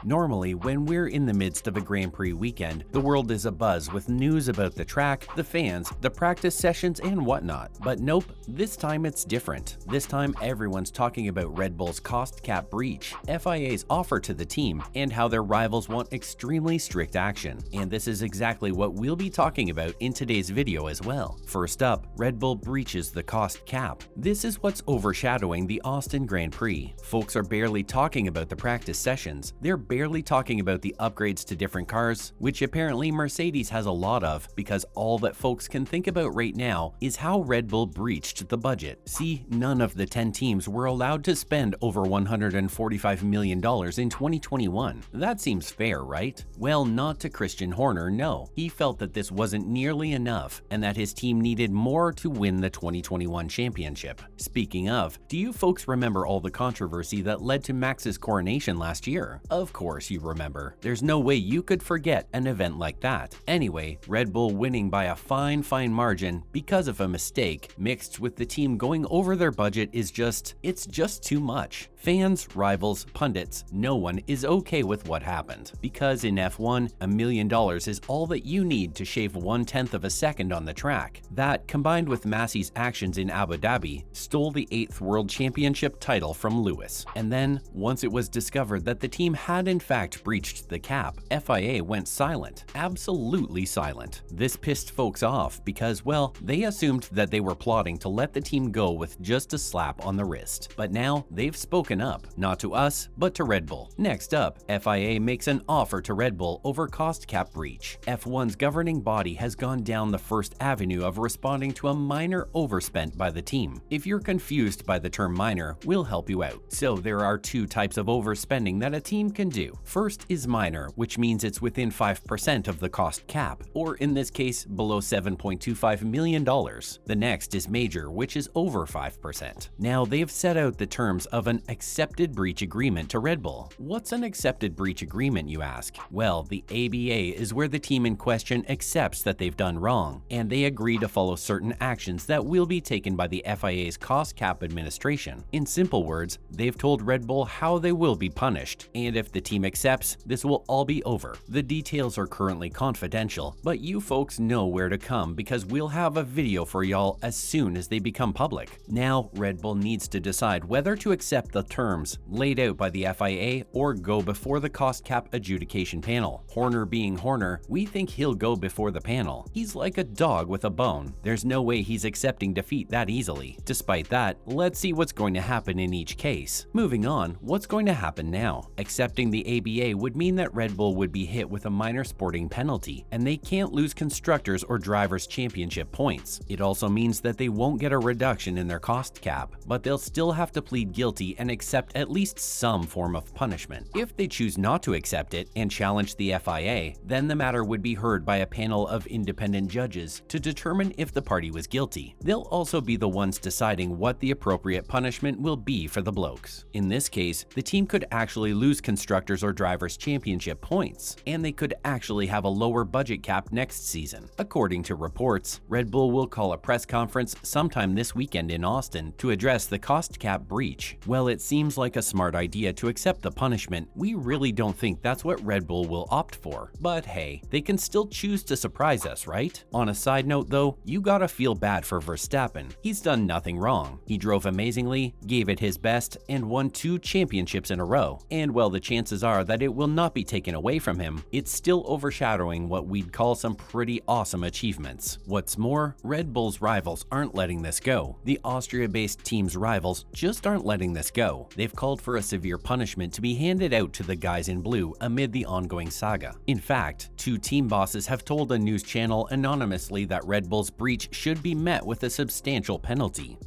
Normally, when we're in the midst of a Grand Prix weekend, the world is abuzz with news about the track, the fans, the practice sessions, and whatnot. But nope, this time it's different. This time everyone's talking about Red Bull's cost cap breach, FIA's offer to the team, and how their rivals want extremely strict action. And this is exactly what we'll be talking about in today's video as well. First up, Red Bull breaches the cost cap. This is what's overshadowing the Austin Grand Prix. Folks are barely talking about the practice sessions. They're barely talking about the upgrades to different cars, which apparently Mercedes has a lot of, because all that folks can think about right now is how Red Bull breached the budget. See, none of the 10 teams were allowed to spend over $145 million in 2021. That seems fair, right? Well, not to Christian Horner, no. He felt that this wasn't nearly enough and that his team needed more to win the 2021 championship. Speaking of, do you folks remember all the controversy that led to Max's coronation last year? Of course you remember. There's no way you could forget an event like that. Anyway, Red Bull winning by a fine margin because of a mistake, mixed with the team going over their budget it's just too much. Fans, rivals, pundits, no one is okay with what happened. Because in F1, $1 million is all that you need to shave 1/10 of a second on the track. That, combined with Massey's actions in Abu Dhabi, stole the 8th World Championship title from Lewis. And then, once it was discovered that the team had in fact breached the cap, FIA went silent. Absolutely silent. This pissed folks off because, well, they assumed that they were plotting to let the team go with just a slap on the wrist. But now, they've spoken up, not to us, but to Red Bull. Next up, FIA makes an offer to Red Bull over cost cap breach. F1's governing body has gone down the first avenue of responding to a minor overspent by the team. If you're confused by the term minor, we'll help you out. So there are two types of overspending that a team can do. First is minor, which means it's within 5% of the cost cap, or in this case, below $7.25 million. The next is major, which is over 5%. Now, they've set out the terms of an accepted breach agreement to Red Bull. What's an accepted breach agreement, you ask? Well, the ABA is where the team in question accepts that they've done wrong, and they agree to follow certain actions that will be taken by the FIA's cost cap administration. In simple words, they've told Red Bull how they will be punished, and if the team accepts, this will all be over. The details are currently confidential, but you folks know where to come because we'll have a video for y'all as soon as they become public. Now, Red Bull needs to decide whether to accept the terms laid out by the FIA or go before the cost cap adjudication panel. Horner being Horner, we think he'll go before the panel. He's like a dog with a bone. There's no way he's accepting defeat that easily. Despite that, let's see what's going to happen in each case. Moving on, what's going to happen now? Accepting the ABA would mean that Red Bull would be hit with a minor sporting penalty, and they can't lose constructors or drivers' championship points. It also means that they won't get a reduction in their cost cap, but they'll still have to plead guilty and accept at least some form of punishment. If they choose not to accept it and challenge the FIA, then the matter would be heard by a panel of independent judges to determine if the party was guilty. They'll also be the ones deciding what the appropriate punishment will be for the blokes. In this case, the team could actually lose constructors or drivers' championship points, and they could actually have a lower budget cap next season. According to reports, Red Bull will call a press conference sometime this weekend in Austin to address the cost cap breach. Well, it seems like a smart idea to accept the punishment. We really don't think that's what Red Bull will opt for. But hey, they can still choose to surprise us, right? On a side note though, you gotta feel bad for Verstappen. He's done nothing wrong. He drove amazingly, gave it his best, and won 2 championships in a row. And while the chances are that it will not be taken away from him, it's still overshadowing what we'd call some pretty awesome achievements. What's more, Red Bull's rivals aren't letting this go. The Austria-based team's rivals just aren't letting this go. They've called for a severe punishment to be handed out to the guys in blue amid the ongoing saga. In fact, 2 team bosses have told a news channel anonymously that Red Bull's breach should be met with a substantial penalty.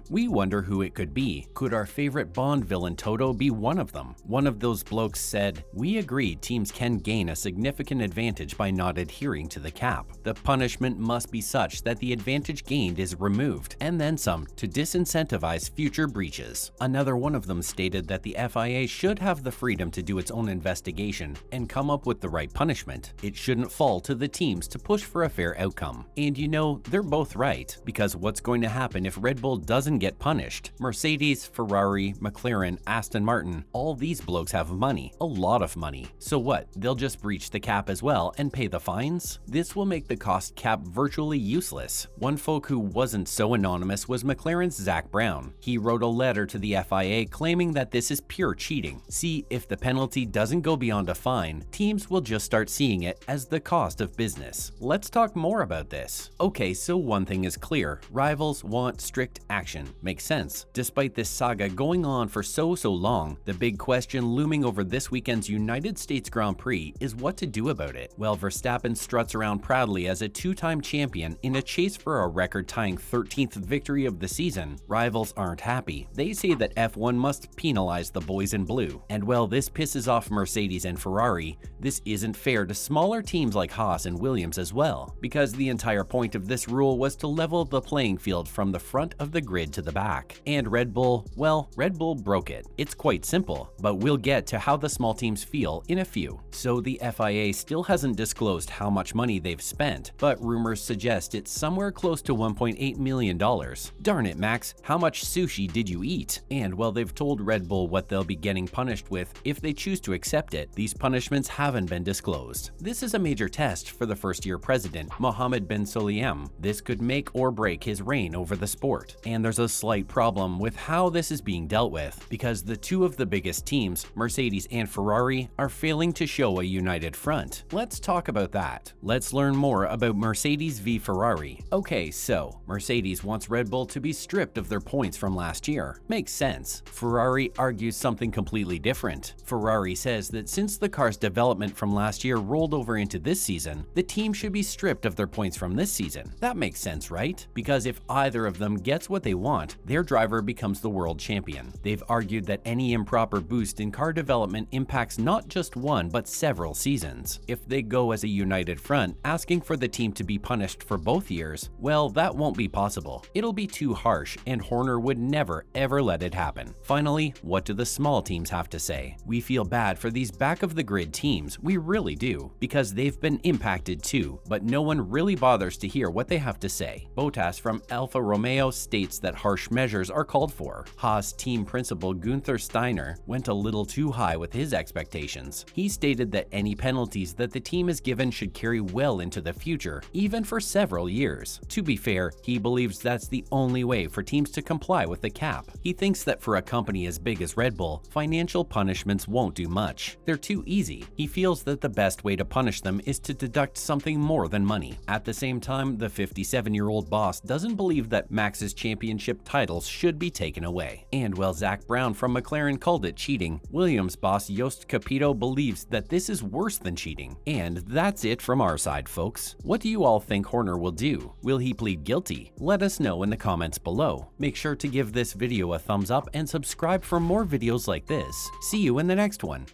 We wonder who it could be. Could our favorite Bond villain Toto be one of them? One of those blokes said, "We agree teams can gain a significant advantage by not adhering to the cap. The punishment must be such that the advantage gained is removed, and then some, to disincentivize future breaches." Another one of them stated that the FIA should have the freedom to do its own investigation and come up with the right punishment. It shouldn't fall to the teams to push for a fair outcome. And you know, they're both right, because what's going to happen if Red Bull doesn't get punished? Mercedes, Ferrari, McLaren, Aston Martin, all these blokes have money, a lot of money. So what, they'll just breach the cap as well and pay the fines? This will make the cost cap virtually useless. One folk who wasn't so anonymous was McLaren's Zach Brown. He wrote a letter to the FIA claiming that this is pure cheating. See, if the penalty doesn't go beyond a fine, teams will just start seeing it as the cost of business. Let's talk more about this. Okay, so one thing is clear. Rivals want strict action. Makes sense. Despite this saga going on for so long, the big question looming over this weekend's United States Grand Prix is what to do about it. Well, Verstappen struts around proudly as a two-time champion in a chase for a record-tying 13th victory of the season. Rivals aren't happy. They say that F1 must penalize the boys in blue. And while this pisses off Mercedes and Ferrari, this isn't fair to smaller teams like Haas and Williams as well, because the entire point of this rule was to level the playing field from the front of the grid to the back. And Red Bull, well, Red Bull broke it. It's quite simple, but we'll get to how the small teams feel in a few. So the FIA still hasn't disclosed how much money they've spent, but rumors suggest it's somewhere close to $1.8 million. Darn it, Max, how much sushi did you eat? And while they've told Red Bull what they'll be getting punished with if they choose to accept it, these punishments haven't been disclosed. This is a major test for the first-year president, Mohammed bin Sulayem. This could make or break his reign over the sport. And there's a slight problem with how this is being dealt with, because the two of the biggest teams, Mercedes and Ferrari, are failing to show a united front. Let's talk about that. Let's learn more about Mercedes v Ferrari. Okay, so Mercedes wants Red Bull to be stripped of their points from last year. Makes sense. Ferrari argues something completely different. Ferrari says that since the car's development from last year rolled over into this season, the team should be stripped of their points from this season. That makes sense, right? Because if either of them gets what they want, their driver becomes the world champion. They've argued that any improper boost in car development impacts not just one but several seasons. If they go as a united front, asking for the team to be punished for both years, well, that won't be possible. It'll be too harsh, and Horner would never ever let it happen. Finally, what do the small teams have to say? We feel bad for these back-of-the-grid teams, we really do, because they've been impacted too, but no one really bothers to hear what they have to say. Bottas from Alfa Romeo states that harsh measures are called for. Haas team principal Gunther Steiner went a little too high with his expectations. He stated that any penalties that the team is given should carry well into the future, even for several years. To be fair, he believes that's the only way for teams to comply with the cap. He thinks that for a company as big as Red Bull, financial punishments won't do much. They're too easy. He feels that the best way to punish them is to deduct something more than money. At the same time, the 57-year-old boss doesn't believe that Max's championship titles should be taken away. And while Zach Brown from McLaren called it cheating, Williams boss Jost Capito believes that this is worse than cheating. And that's it from our side, folks. What do you all think Horner will do? Will he plead guilty? Let us know in the comments below. Make sure to give this video a thumbs up and subscribe for more videos like this. See you in the next one.